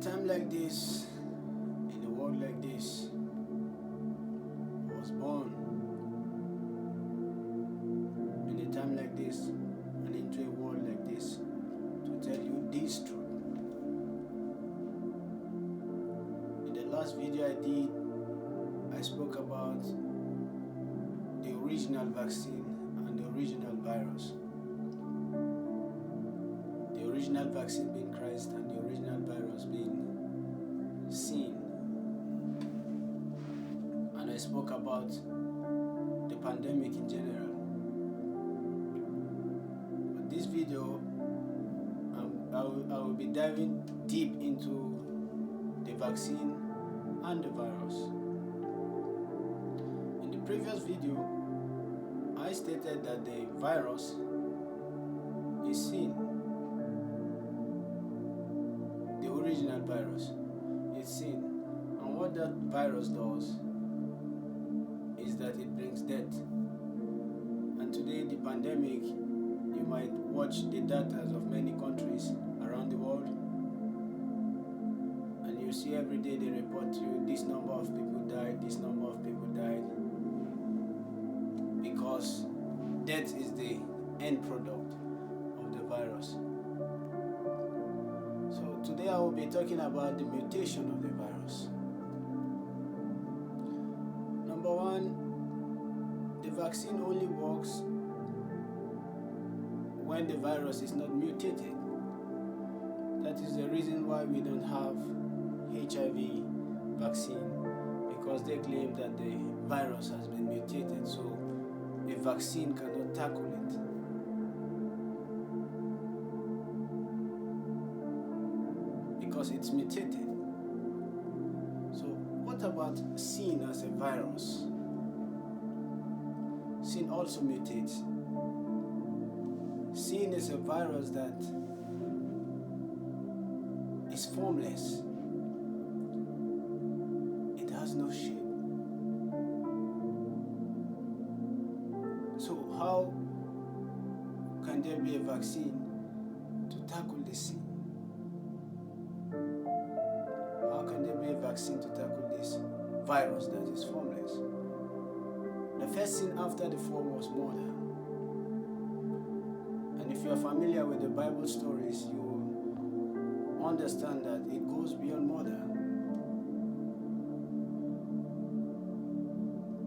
time like this, in a world like this, I was born in a time like this and into a world like this to tell you this truth. In the last video I did, I spoke about the original vaccine and the original virus. The original vaccine being Christ and the original virus being sin. And I spoke about the pandemic in general. But this video, I will be diving deep into the vaccine and the virus. In the previous video, I stated that the virus is sin. The original virus is sin. And what that virus does is that it brings death. And today, the pandemic, you might watch the data of many countries around the world, and you see every day they report to you this number of people died, this number of people died, because death is the end product of the virus. So today I will be talking about the mutation of the virus. Number one, the vaccine only works when the virus is not mutated. That is the reason why we don't have HIV vaccine, because they claim that the virus has been mutated, so a vaccine cannot tackle it. Because it's mutated. So what about sin as a virus? Sin also mutates. Sin is a virus that is formless. It has no shape. So how can there be a vaccine to tackle the sin? How can there be a vaccine to tackle this virus that is formless? The first sin after the fall was murder. And if you are familiar with the Bible stories, you will understand that it goes beyond murder.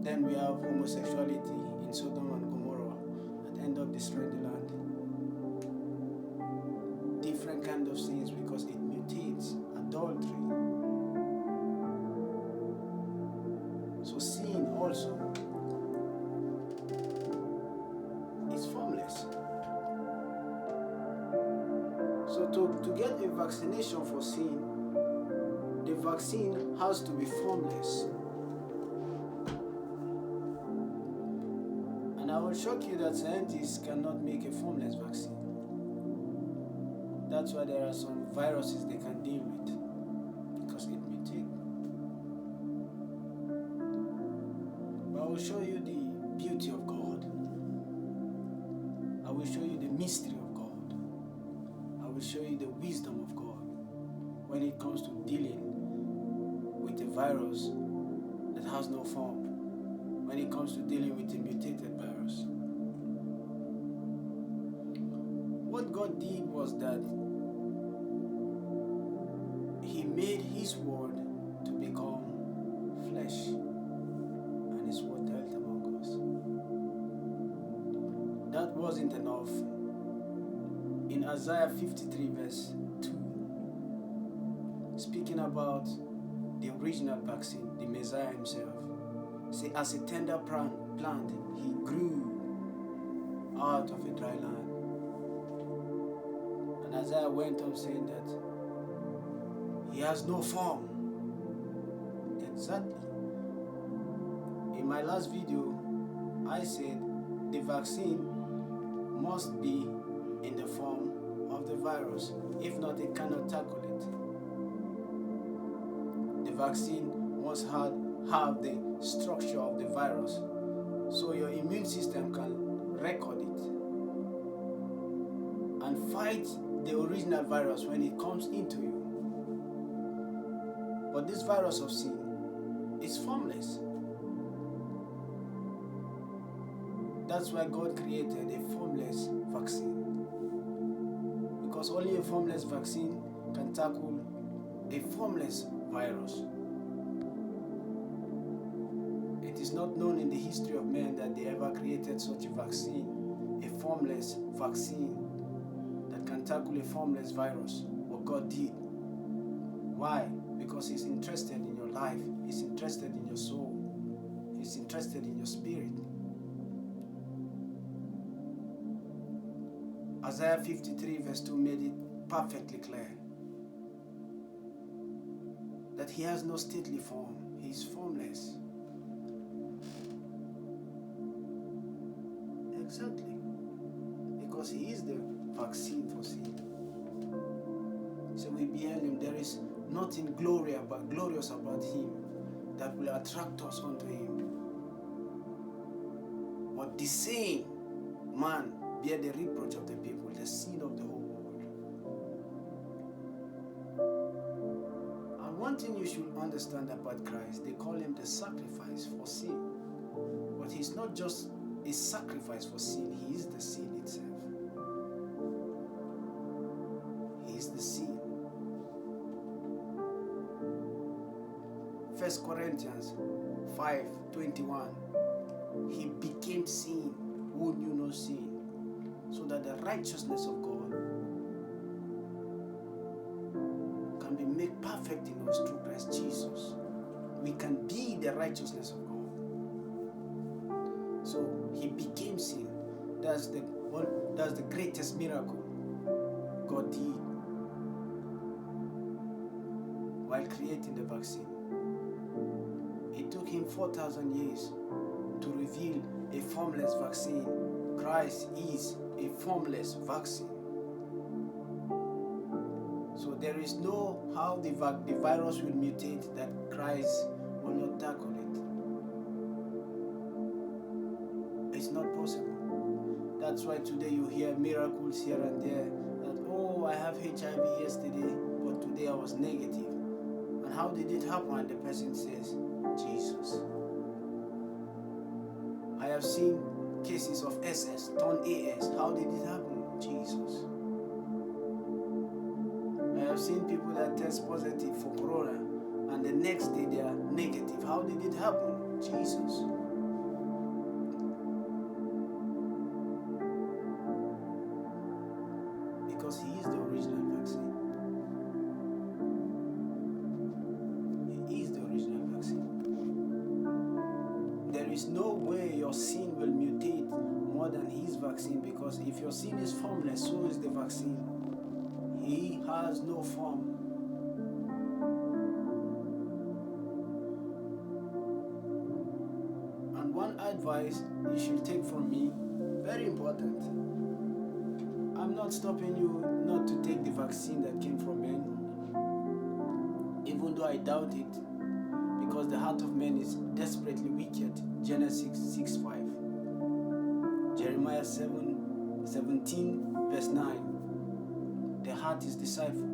Then we have homosexuality in Sodom and Gomorrah that end up destroying the land. Different kind of sins because it mutates. Adultery. So sin also is formless. So to get a vaccination for sin, the vaccine has to be formless. And I will shock you that scientists cannot make a formless vaccine. That's why there are some viruses they can deal with, because it mutates. But I will show you the beauty of God. I will show you the mystery of God. I will show you the wisdom of God when it comes to dealing with a virus that has no form, when it comes to dealing with a mutated virus. What God did was that He made His word to become flesh, and His word dwelt among us. That wasn't enough. In Isaiah 53 verse 2, speaking about the original vaccine, the Messiah Himself, say, as a tender plant, He grew out of a dry land. And Isaiah went on saying that He has no form. Exactly. In my last video, I said the vaccine must be in the form of the virus. If not, it cannot tackle it. The vaccine must have the structure of the virus, so your immune system can record it and fight the original virus when it comes into you. But this virus of sin is formless. That's why God created a formless vaccine. Because only a formless vaccine can tackle a formless virus. It is not known in the history of man that they ever created such a vaccine, a formless vaccine that can tackle a formless virus. What God did. Why? Because He's interested in your life. He's interested in your soul. He's interested in your spirit. Isaiah 53 verse 2 made it perfectly clear that He has no stately form. He is formless. Exactly. Because He is the vaccine for sin. So we beheld Him. There is nothing glorious about Him that will attract us unto Him. But the same man bear the reproach of the people, the sin of the whole world. And one thing you should understand about Christ, they call Him the sacrifice for sin. But He's not just a sacrifice for sin, He is the sin itself. He is the sin. 1 Corinthians 5:21. He became sin who knew no sin, so that the righteousness of God can be made perfect in us through Christ Jesus. We can be the righteousness of God. So He became sin. That's the greatest miracle God did while creating the vaccine. It took Him 4,000 years to reveal a formless vaccine. Christ is a formless vaccine. So there is no how the virus will mutate that Christ will not tackle it. It's not possible. That's why today you hear miracles here and there. That, oh, I have HIV yesterday, but today I was negative. And how did it happen? And the person says, Jesus. I have seen cases of SS turn AS. How did it happen? Jesus. I have seen people that test positive for corona and the next day they are negative. How did it happen? Jesus. Because He is the original vaccine. He is the original vaccine. There is no way your sin will mutate more than His vaccine, because if your sin is formless, so is the vaccine. He has no form. And one advice you should take from me, very important. I'm not stopping you not to take the vaccine that came from men, even though I doubt it, because the heart of man is desperately wicked. Genesis 6:5. Jeremiah 17 verse 9. The heart is deceitful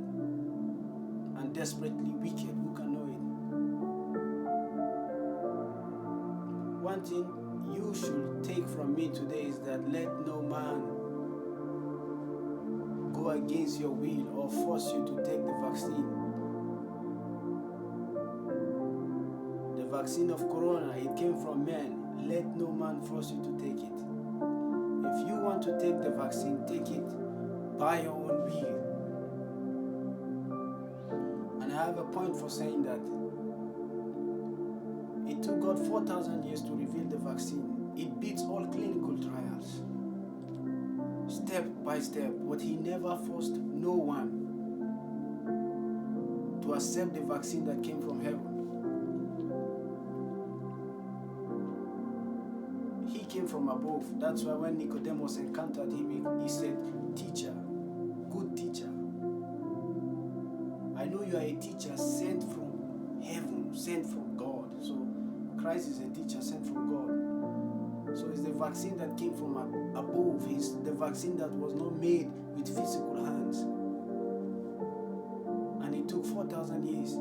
and desperately wicked. Who can know it? One thing you should take from me today is that let no man go against your will or force you to take the vaccine. The vaccine of corona, it came from men. Let no man force you to take it. If you want to take the vaccine, take it by your own will. And I have a point for saying that. It took God 4,000 years to reveal the vaccine. It beats all clinical trials, step by step, but He never forced no one to accept the vaccine that came from heaven. He came from above. That's why when Nicodemus encountered Him, he said, "Teacher, good teacher, I know you are a teacher sent from heaven, sent from God." So Christ is a teacher sent from God. So it's the vaccine that came from above. It's the vaccine that was not made with physical hands. And it took 4,000 years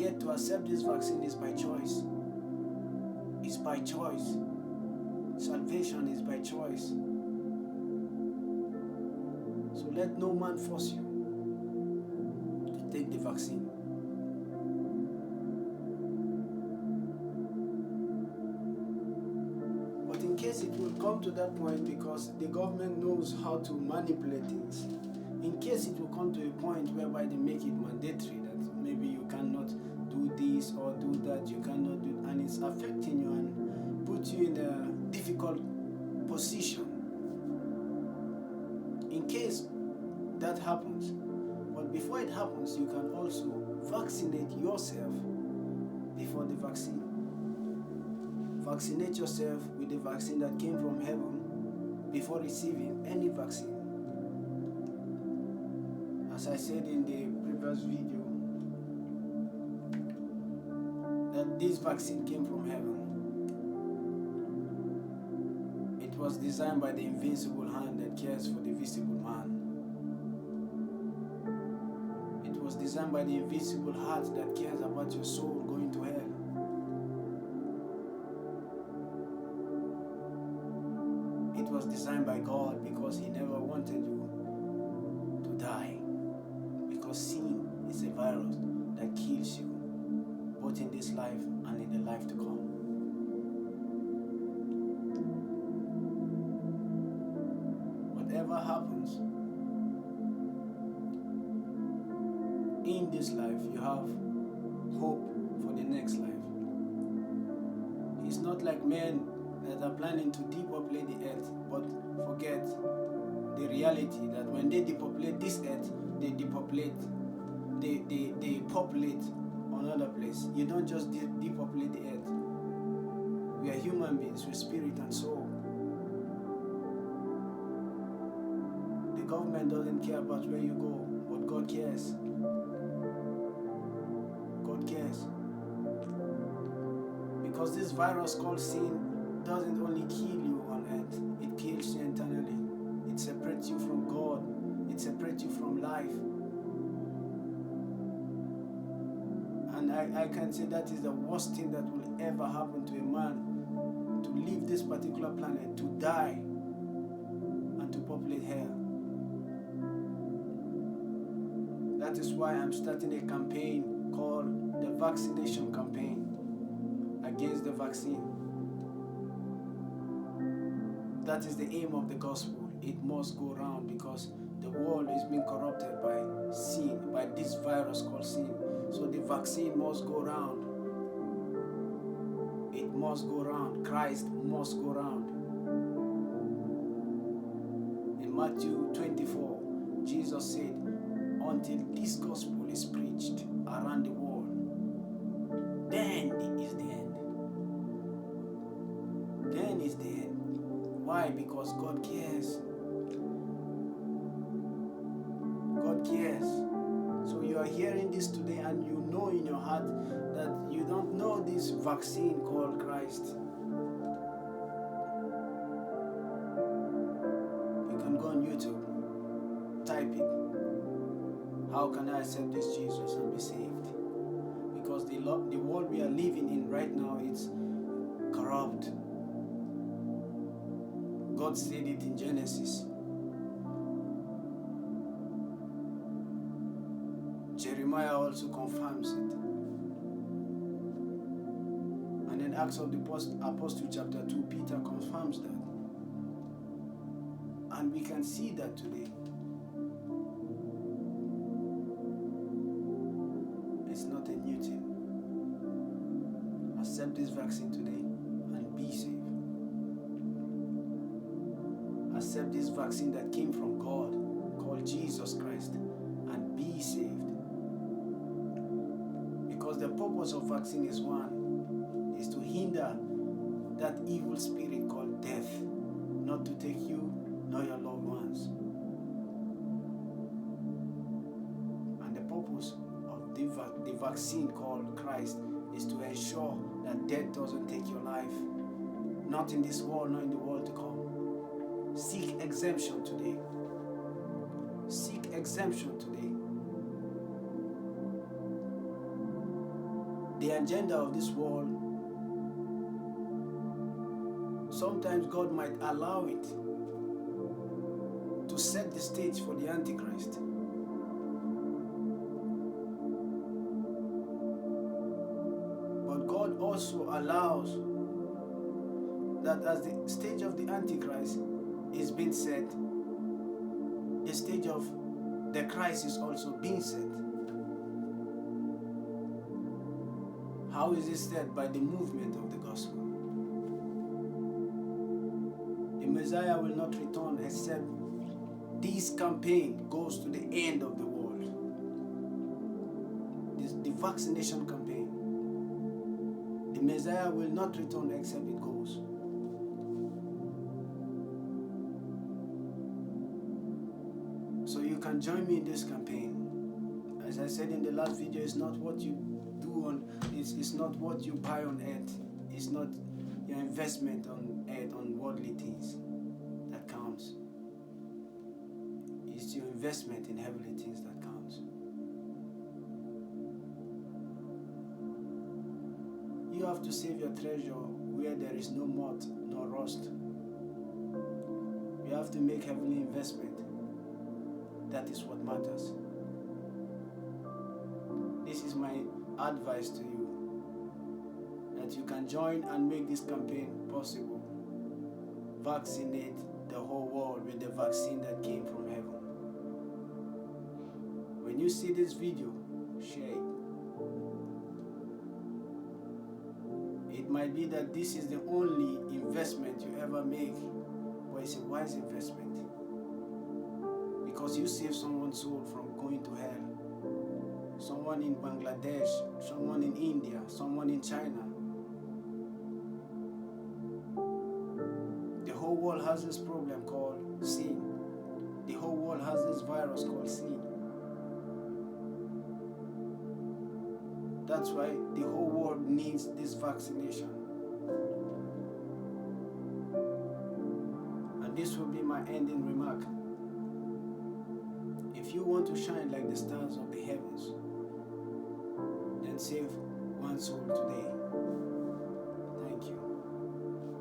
yet to accept this vaccine is by choice. It's by choice. Salvation is by choice. So let no man force you to take the vaccine. But in case it will come to that point, because the government knows how to manipulate things, in case it will come to a point whereby they make it mandatory that maybe you cannot do this or do that, you cannot do, and it's affecting you and put you in a difficult position. In case that happens, but before it happens, you can also vaccinate yourself before the vaccine. Vaccinate yourself with the vaccine that came from heaven before receiving any vaccine. As I said in the previous video, that this vaccine came from heaven. It was designed by the invincible hand that cares for the visible man. It was designed by the invisible heart that cares about your soul going to hell. It was designed by God because He never wanted you to die. Because sin is a virus that kills you, both in this life and in the life to come. Whatever happens in this life, you have hope for the next life. It's not like men that are planning to depopulate the earth, but forget the reality that when they depopulate this earth, they depopulate, they populate another place. You don't just depopulate the earth. We are human beings with spirit and soul. The government doesn't care about where you go, but God cares. God cares. Because this virus called sin doesn't only kill you on earth, it kills you internally. It separates you from God. It separates you from life. And I can say that is the worst thing that will ever happen to a man, to leave this particular planet, to die, and to populate hell. That is why I'm starting a campaign called the vaccination campaign against the vaccine. That is the aim of the gospel. It must go round because the world is being corrupted by sin, by this virus called sin. So the vaccine must go round. It must go round. Christ must go round. In Matthew 24, Jesus said, until this gospel is preached around the world, then is the end. Then is the end. Why? Because God cares. God cares. So you are hearing this today and you know in your heart that you don't know this vaccine called Christ. You can go on YouTube, type it. How can I accept this Jesus and be saved? Because the world we are living in right now is corrupt. God said it in Genesis. Jeremiah also confirms it. And in Acts of the Apostle chapter 2, Peter confirms that. And we can see that today. It's not a new thing. Accept this vaccine today and be saved. Accept this vaccine that came from God, called Jesus Christ, and be saved. Because the purpose of vaccine is one, is to hinder that evil spirit called death, not to take you nor your loved ones. And the purpose of the vaccine called Christ is to ensure that death doesn't take your life, not in this world, nor in the world to come. Seek exemption today. Seek exemption today. the agenda of this world, sometimes God might allow it to set the stage for the Antichrist. But God also allows that as the stage of the Antichrist is being set, the stage of the Christ is also being set. How is it set? By the movement of the gospel. The Messiah will not return except this campaign goes to the end of the world. The vaccination campaign. The Messiah will not return except it goes. So you can join me in this campaign. As I said in the last video, it's not what you do on, it's not what you buy on earth. It's not your investment on earth, on worldly things that counts. It's your investment in heavenly things that counts. You have to save your treasure where there is no moth nor rust. You have to make heavenly investment. That is what matters. This is my advice to you, that you can join and make this campaign possible. Vaccinate the whole world with the vaccine that came from heaven. When you see this video, share it. It might be that this is the only investment you ever make, but it's a wise investment. Because you save someone's soul from going to hell. Someone in Bangladesh, someone in India, someone in China. The whole world has this problem called sin. The whole world has this virus called sin. That's why the whole world needs this vaccination. And this will be my ending remark. If you want to shine like the stars of the heavens, then save one soul today.